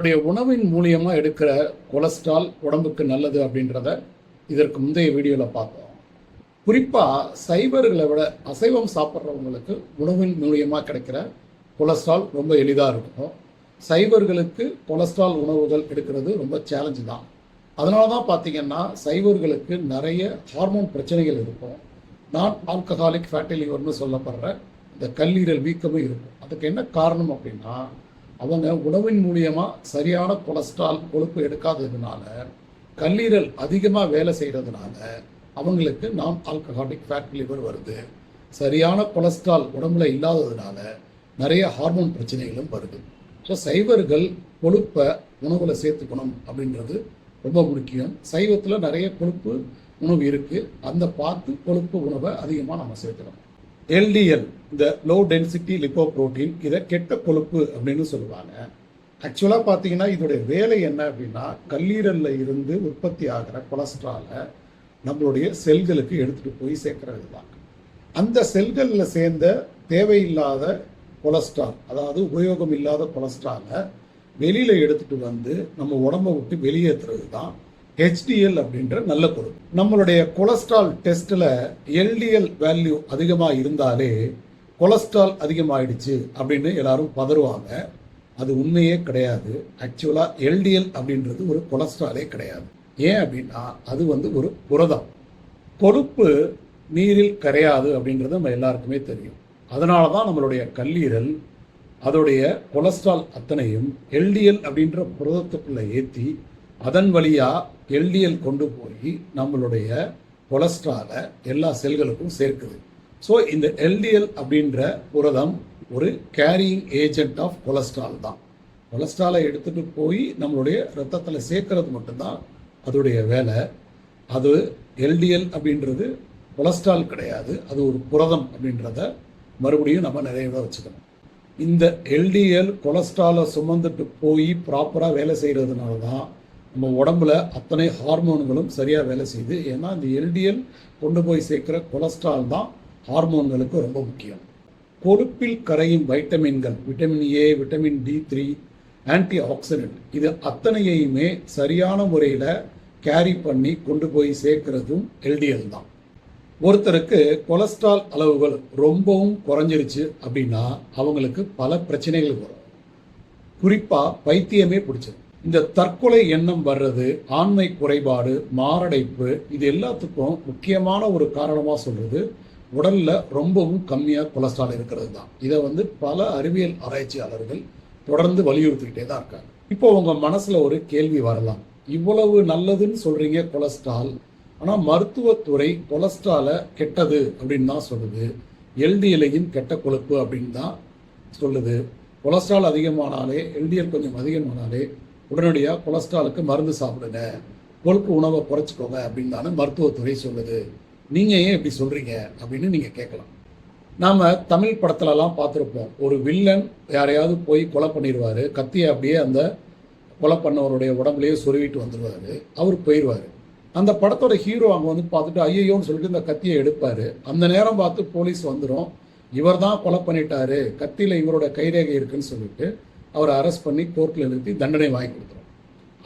உணவின் மூலியமா எடுக்கிற கொலஸ்ட்ரால் உடம்புக்கு நல்லது அப்படின்றத இதற்கு முந்தைய வீடியோவில் பார்த்தோம். குறிப்பாக சைவர்களை விட அசைவம் சாப்பிட்றவங்களுக்கு உணவின் மூலியமாக கிடைக்கிற கொலஸ்ட்ரால் ரொம்ப எளிதாக இருக்கும். சைவர்களுக்கு கொலஸ்ட்ரால் உணவுகள் எடுக்கிறது ரொம்ப சேலஞ்சு தான். அதனால தான் பார்த்தீங்கன்னா சைவர்களுக்கு நிறைய ஹார்மோன் பிரச்சனைகள் இருக்கும். நான் ஆல்கஹாலிக் ஃபேட்டி லிவர்னு சொல்லப்படுற இந்த கல்லீரல் வீக்கமும் இருக்கும். அதுக்கு என்ன காரணம் அப்படின்னா, அவங்க உணவின் மூலியமாக சரியான கொலஸ்ட்ரால் கொழுப்பு எடுக்காததுனால, கல்லீரல் அதிகமாக வேலை செய்கிறதுனால அவங்களுக்கு நான் ஆல்கஹாலிக் ஃபேட்டி லிவர் வருது. சரியான கொலஸ்ட்ரால் உடம்புல இல்லாததுனால நிறைய ஹார்மோன் பிரச்சனைகளும் வருது. ஸோ சைவர்கள் கொழுப்பை உணவில் சேர்த்துக்கணும் அப்படின்றது ரொம்ப முக்கியம். சைவத்தில் நிறைய கொழுப்பு உணவு இருக்குது, அந்த பார்த்து கொழுப்பு உணவை அதிகமாக நம்ம சேர்த்துக்கணும். எல்டிஎல், இந்த லோ டென்சிட்டி லிப்போப்ரோட்டீன், இதை கெட்ட கொழுப்பு அப்படின்னு சொல்லுவாங்க. ஆக்சுவலாக பார்த்தீங்கன்னா இதோடைய வேலை என்ன அப்படின்னா, கல்லீரலில் இருந்து உற்பத்தி ஆகிற கொலஸ்ட்ராலை நம்மளுடைய செல்களுக்கு எடுத்துகிட்டு போய் சேர்க்கறது தான். அந்த செல்களில் சேர்ந்த தேவையில்லாத கொலஸ்ட்ரால், அதாவது உபயோகம் இல்லாத கொலஸ்ட்ராலை வெளியில் எடுத்துகிட்டு வந்து நம்ம உடம்பை விட்டு வெளியேற்றுறது தான் HDL அப்படின்ற நல்ல கொழுப்பு. நம்மளுடைய கொலஸ்ட்ரால் டெஸ்ட்டில் LDL வேல்யூ அதிகமாக இருந்தாலே கொலஸ்ட்ரால் அதிகமாகிடுச்சு அப்படின்னு எல்லாரும் பதறுவாங்க. அது உண்மையே கிடையாது. ஆக்சுவலாக LDL அப்படின்றது ஒரு கொலஸ்ட்ராலே கிடையாது. ஏன் அப்படின்னா அது ஒரு புரதம். கொழுப்பு நீரில் கரையாது அப்படின்றது நம்ம எல்லாருக்குமே தெரியும். அதனால தான் நம்மளுடைய கல்லீரல் அதோடைய கொலஸ்ட்ரால் அத்தனையும் LDL அப்படின்ற புரதத்துக்குள்ளே ஏற்றி அதன் வழியாக LDL கொண்டு போய் நம்மளுடைய கொலஸ்ட்ராலை எல்லா செல்களுக்கும் சேர்க்குது. ஸோ இந்த LDL அப்படின்ற புரதம் ஒரு கேரியிங் ஏஜென்ட் ஆஃப் கொலஸ்ட்ரால் தான். கொலஸ்ட்ராலை எடுத்துகிட்டு போய் நம்மளுடைய ரத்தத்தில் சேர்க்கறது மட்டும்தான் அதோடைய வேலை. அது LDL அப்படின்றது கொலஸ்ட்ரால் கிடையாது, அது ஒரு புரதம் அப்படின்றத மறுபடியும் நம்ம நிறைய வச்சுக்கணும். இந்த LDL கொலஸ்ட்ராலை சுமந்துட்டு போய் ப்ராப்பராக வேலை செய்கிறதுனால தான் நம்ம உடம்புல அத்தனை ஹார்மோன்களும் சரியாக வேலை செய்யுது. ஏன்னா இந்த LDL கொண்டு போய் சேர்க்குற கொலஸ்ட்ரால் தான் ஹார்மோன்களுக்கு ரொம்ப முக்கியம். கொழுப்பில் கரையும் வைட்டமின்கள், vitamin A, vitamin D3, anti accident, இது அத்தனையுமே சரியான முறையில் கேரி பண்ணி கொண்டு போய் சேர்க்கிறதும் LDL தான். ஒருத்தருக்கு கொலஸ்ட்ரால் அளவுகள் ரொம்பவும் குறைஞ்சிருச்சு அப்படின்னா அவங்களுக்கு பல பிரச்சனைகள் வரும். குறிப்பாக பைத்தியமே பிடிச்சது. இந்த தற்கொலை எண்ணம் வர்றது, ஆண்மை குறைபாடு, மாரடைப்பு, இது எல்லாத்துக்கும் முக்கியமான ஒரு காரணமாக சொல்கிறது உடலில் ரொம்பவும் கம்மியாக கொலஸ்ட்ரால் இருக்கிறது தான். இதை பல அறிவியல் ஆராய்ச்சியாளர்கள் தொடர்ந்து வலியுறுத்திக்கிட்டே தான் இருக்காங்க. இப்போ உங்கள் மனசில் ஒரு கேள்வி வரலாம், இவ்வளவு நல்லதுன்னு சொல்கிறீங்க கொலஸ்ட்ரால், ஆனால் மருத்துவத்துறை கொலஸ்ட்ராலை கெட்டது அப்படின்னு தான் சொல்லுது, LDLையும் கெட்ட கொழுப்பு அப்படின்னு தான் சொல்லுது. கொலஸ்ட்ரால் அதிகமானாலே, LDL கொஞ்சம் அதிகமானாலே உடனடியாக கொலஸ்ட்ராலுக்கு மருந்து சாப்பிடுங்க, கொழுப்பு உணவை குறைச்சிக்கோங்க அப்படின்னு தானே மருத்துவத்துறை சொல்லுது. நீங்கள் ஏன் இப்படி சொல்கிறீங்க அப்படின்னு நீங்கள் கேட்கலாம். நாம் தமிழ் படத்துலலாம் பார்த்துருப்போம், ஒரு வில்லன் யாரையாவது போய் கொலை பண்ணிடுவார், கத்தியை அப்படியே அந்த கொலை பண்ணவருடைய உடம்புலேயே சொருவிட்டு வந்துடுவார், அவர் போயிடுவார். அந்த படத்தோட ஹீரோ அங்கே பார்த்துட்டு ஐயோன்னு சொல்லிட்டு இந்த கத்தியை எடுப்பார். அந்த நேரம் பார்த்து போலீஸ் வந்துடும், இவர் தான் கொலை பண்ணிட்டாரு, கத்தியில் இவரோட கைரேகை இருக்குன்னு சொல்லிட்டு அவரை அரெஸ்ட் பண்ணி கோர்ட்டில் நிறுத்தி தண்டனை வாங்கி கொடுத்துரும்.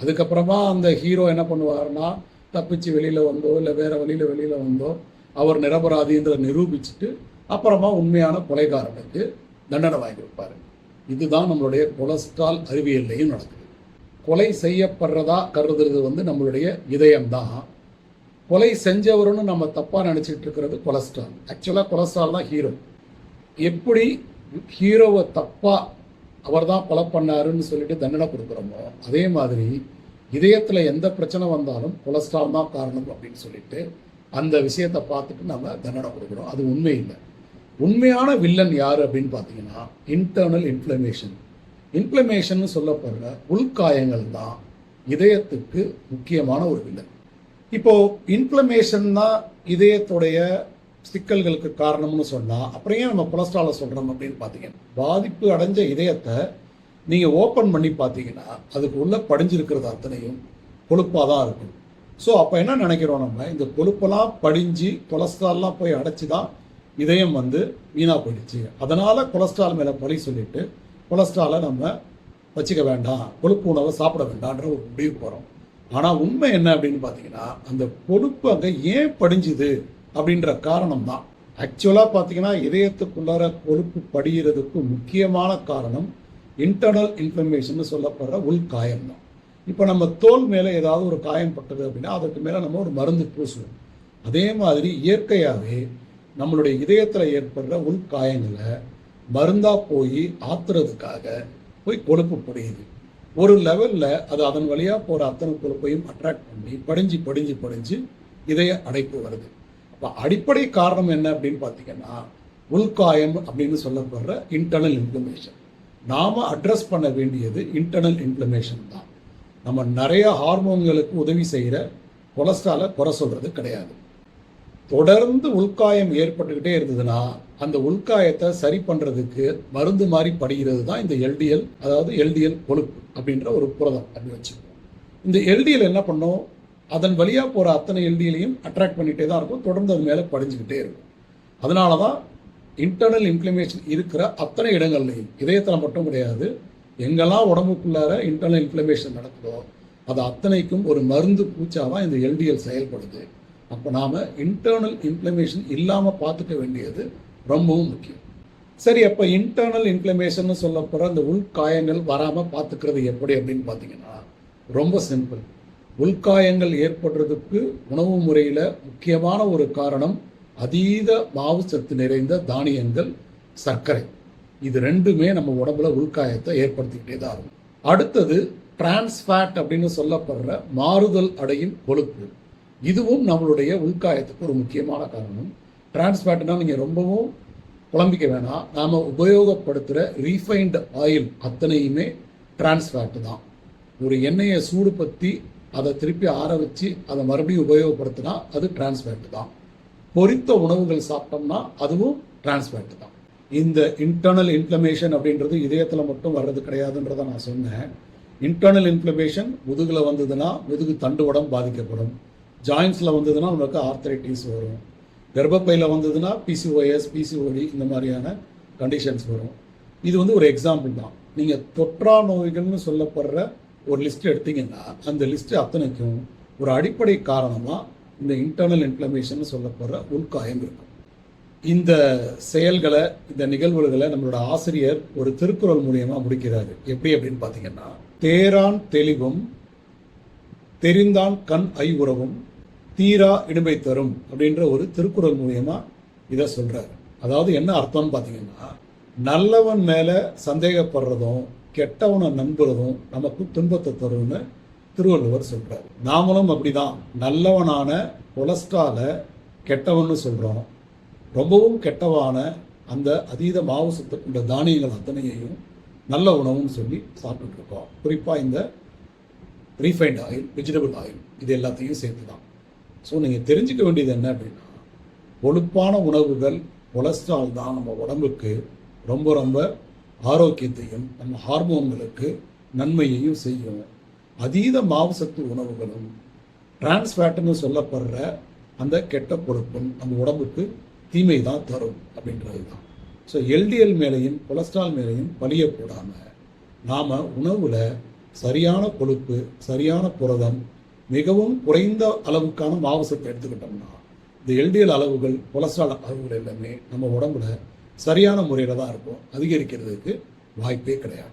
அதுக்கப்புறமா அந்த ஹீரோ என்ன பண்ணுவார்னா, தப்பிச்சு வெளியில் வந்தோ இல்லை வேறு வெளியில் வந்தோ அவர் நிரபராதின்றதை நிரூபிச்சுட்டு அப்புறமா உண்மையான கொலைகாரனுக்கு தண்டனை வாங்கி கொடுப்பார். இதுதான் நம்மளுடைய கொலஸ்ட்ரால் அறிவியல்லையும் நடக்குது. கொலை செய்யப்படுறதா கருதுறது நம்மளுடைய இதயம்தான். கொலை செஞ்சவருன்னு நம்ம தப்பாக நினச்சிட்டு இருக்கிறது கொலஸ்ட்ரால். ஆக்சுவலாக கொலஸ்ட்ரால் தான் ஹீரோ. எப்படி ஹீரோவை தப்பாக அவர் தான் கொலை பண்ணாருன்னு சொல்லிட்டு தண்டனை கொடுக்குறோமோ, அதே மாதிரி இதயத்தில் எந்த பிரச்சனை வந்தாலும் கொலஸ்ட்ரால் தான் காரணம் அப்படின்னு சொல்லிட்டு அந்த விஷயத்தை பார்த்துட்டு நம்ம தண்டனை கொடுக்குறோம். அது உண்மை இல்லை. உண்மையான வில்லன் யார் அப்படின்னு பார்த்தீங்கன்னா இன்டர்னல் இன்ஃப்ளமேஷன் சொல்லப்படுற உள்காயங்கள் தான் இதயத்துக்கு முக்கியமான ஒரு வில்லன். இப்போது இன்ஃப்ளமேஷன் தான் இதயத்துடைய சிக்கல்களுக்கு காரணம்னு சொன்னால் அப்புறம் ஏன் நம்ம கொலஸ்ட்ராலை சொல்கிறோம் அப்படின்னு பார்த்தீங்கன்னா, பாதிப்பு அடைஞ்ச இதயத்தை நீங்கள் ஓப்பன் பண்ணி பார்த்தீங்கன்னா அதுக்கு உள்ளே படிஞ்சிருக்கிறது அத்தனையும் கொழுப்பாக தான் இருக்கும். ஸோ அப்போ என்ன நினைக்கிறோம், நம்ம இந்த கொழுப்பெல்லாம் படிஞ்சு கொலஸ்ட்ரால்லாம் போய் அடைச்சி தான் இதயம் வீணாக போயிடுச்சு, அதனால் கொலஸ்ட்ரால் மேலே பழி சொல்லிட்டு கொலஸ்ட்ராலை நம்ம வச்சுக்க வேண்டாம், கொழுப்பு உணவை சாப்பிட வேண்டாம்ன்ற ஒரு முடிவு போகிறோம். ஆனால் உண்மை என்ன அப்படின்னு பார்த்தீங்கன்னா, அந்த கொழுப்பு அங்கே ஏன் படிஞ்சுது அப்படின்ற காரணம் தான். ஆக்சுவலாக பார்த்தீங்கன்னா இதயத்துக்குள்ளார கொழுப்பு படிகிறதுக்கு முக்கியமான காரணம் இன்டர்னல் இன்ஃப்ளமேஷன் சொல்லப்படுற உள்காயம் தான். இப்போ நம்ம தோல் மேலே ஏதாவது ஒரு காயம் பட்டது அப்படின்னா அதுக்கு மேலே நம்ம ஒரு மருந்து பூசுவோம். அதே மாதிரி இயற்கையாகவே நம்மளுடைய இதயத்தில் ஏற்படுற உள்காயங்களை மருந்தாக போய் ஆத்துறதுக்காக போய் கொழுப்பு படியுது. ஒரு லெவலில் அது அதன் வழியாக போகிற அத்தனை கொழுப்பையும் அட்ராக்ட் பண்ணி படிஞ்சு படிஞ்சு படிஞ்சு இதய அடைப்பு வருது. அப்போ அடிப்படை காரணம் என்ன அப்படின்னு பார்த்தீங்கன்னா உள்காயம் அப்படின்னு சொல்லப்படுற இன்டர்னல் இன்ஃப்ளமேஷன். நாம் அட்ரஸ் பண்ண வேண்டியது இன்டர்னல் இன்ஃப்ளமேஷன் தான். நம்ம நிறைய ஹார்மோன்களுக்கு உதவி செய்கிற கொலஸ்ட்ராலை குறை சொல்கிறது கிடையாது. தொடர்ந்து உள்காயம் ஏற்பட்டுக்கிட்டே இருந்ததுன்னா அந்த உள்காயத்தை சரி பண்ணுறதுக்கு மருந்து மாதிரி படுகிறது தான் இந்த எல்டிஎல், அதாவது எல்டிஎல் கொழுப்பு அப்படின்ற ஒரு புரதம் அப்படின்னு வச்சுக்கோம். இந்த எல்டிஎல் என்ன பண்ணும், அதன் வழியாக போகிற அத்தனை எல்டிஎலையும் அட்ராக்ட் பண்ணிகிட்டே தான் இருக்கும், தொடர்ந்து அது மேலே படிஞ்சுக்கிட்டே இருக்கும். அதனால தான் இன்டர்னல் இன்ஃப்ளமேஷன் இருக்கிற அத்தனை இடங்கள்லையும், இதயத்தில் மட்டும் கிடையாது, எங்கெல்லாம் உடம்புக்குள்ளார இன்டர்னல் இன்ஃப்ளமேஷன் நடக்குதோ அது அத்தனைக்கும் ஒரு மருந்து பூச்சாதான் இந்த எல்டிஎல் செயல்படுது. அப்போ நாம் இன்டர்னல் இன்ஃப்ளமேஷன் இல்லாமல் பார்த்துக்க வேண்டியது ரொம்பவும் முக்கியம். சரி, அப்போ இன்டர்னல் இன்ஃப்ளமேஷன் சொல்லப்படுற அந்த உள்காயங்கள் வராமல் பார்த்துக்கிறது எப்படி அப்படின்னு பார்த்தீங்கன்னா ரொம்ப சிம்பிள். உள்காயங்கள் ஏற்படுறதுக்கு உணவு முறையில் முக்கியமான ஒரு காரணம் அதீத மாவு சத்து நிறைந்த தானியங்கள், சர்க்கரை. இது ரெண்டுமே நம்ம உடம்புல உள்காயத்தை ஏற்படுத்திக்கிட்டே தான் இருக்கும். அடுத்தது டிரான்ஸ்ஃபேட் அப்படின்னு சொல்லப்படுற மாறுதல் அடையும் கொழுப்பு. இதுவும் நம்மளுடைய உள்காயத்துக்கு ஒரு முக்கியமான காரணம். டிரான்ஸ்ஃபேட்னா நீங்கள் ரொம்பவும் குழம்பிக்க வேணாம், நாம் உபயோகப்படுத்துகிற ரீஃபைன்டு ஆயில் அத்தனையுமே டிரான்ஸ்ஃபேட்டு தான். ஒரு எண்ணெயை சூடு பற்றி அதை திருப்பி ஆற வச்சு அதை மறுபடியும் உபயோகப்படுத்தினா அது டிரான்ஸ்ஃபேட்டு தான். பொரித்த உணவுகள் சாப்பிட்டோம்னா அதுவும் டிரான்ஸ்ஃபேட்டு தான். இந்த இன்டர்னல் இன்ஃப்ளமேஷன் அப்படின்றது இதயத்தில் மட்டும் வர்றது கிடையாதுன்றதை நான் சொன்னேன். இன்டர்னல் இன்ஃப்ளமேஷன் முதுகில் வந்ததுன்னா முதுகு தண்டுவடம் பாதிக்கப்படும், ஜாயின்ஸில் வந்ததுன்னா உங்களுக்கு ஆர்த்தரைட்டிஸ் வரும், கர்ப்பப்பையில் வந்ததுன்னா பிசிஓஎஸ், பிசிஓடி இந்த மாதிரியான கண்டிஷன்ஸ் வரும். இது ஒரு எக்ஸாம்பிள் தான். நீங்கள் தொற்றா நோய்கள்னு சொல்லப்படுற ஒரு லிஸ்ட் எடுத்தீங்கன்னா அந்த லிஸ்ட்டு அத்தனைக்கும் ஒரு அடிப்படை காரணமாக இந்த இன்டர்னல் இன்ஃப்ளமேஷன் சொல்லப்படுற உள்காயம் இருக்கும். இந்த செயல்களை, இந்த நிகழ்வுகளை நம்மளோட ஆசிரியர் ஒரு திருக்குறள் மூலியமாக முடிக்கிறாரு. எப்படி அப்படின்னு பார்த்தீங்கன்னா, தேரான் தெளிவும் தெரிந்தான் கண் ஐவுறவும் தீரா இடுமை தரும் அப்படின்ற ஒரு திருக்குறள் மூலியமா இதை சொல்றாரு. அதாவது என்ன அர்த்தம்னு பார்த்தீங்கன்னா, நல்லவன் மேலே சந்தேகப்படுறதும் கெட்டவனை நம்புறதும் நமக்கு துன்பத்தை தரும்னு திருவள்ளுவர் சொல்றாரு. நாமளும் அப்படிதான் நல்லவனான கொலஸ்ட்ராலை கெட்டவன்னு சொல்கிறோம், ரொம்பவும் கெட்டவான அந்த அதீத மாவு சத்து கொண்ட தானியங்கள் அத்தனையையும் நல்ல உணவுன்னு சொல்லி சாப்பிட்டுட்டு இருக்கோம். குறிப்பாக இந்த ரீஃபைண்ட் ஆயில், வெஜிடபிள் ஆயில், இது எல்லாத்தையும் சேர்த்து தான். ஸோ நீங்கள் தெரிஞ்சுக்க வேண்டியது என்ன அப்படின்னா, கொழுப்பான உணவுகள், கொலஸ்ட்ரால் தான் நம்ம உடம்புக்கு ரொம்ப ரொம்ப ஆரோக்கியத்தையும் நம்ம ஹார்மோன்களுக்கு நன்மையையும் செய்யும். அதீத மாவு சத்து உணவுகளும் டிரான்ஸ்ஃபேட்டுன்னு சொல்லப்படுற அந்த கெட்ட கொழுப்பும் நம்ம உடம்புக்கு தீமை தான் தரும் அப்படின்றது தான். ஸோ எல்டிஎல் மேலேயும் கொலஸ்ட்ரால் மேலேயும் பழிய போடாமல் நாம் உணவில் சரியான கொழுப்பு, சரியான புரதம், மிகவும் குறைந்த அளவுக்கான மாவு சத்து எடுத்துக்கிட்டோம்னா இந்த எல்டிஎல் அளவுகள், கொலஸ்ட்ரால் அளவுகள் எல்லாமே நம்ம உடம்புல சரியான முறையில் தான் இருக்கும். அதிகரிக்கிறதுக்கு வாய்ப்பே கிடையாது.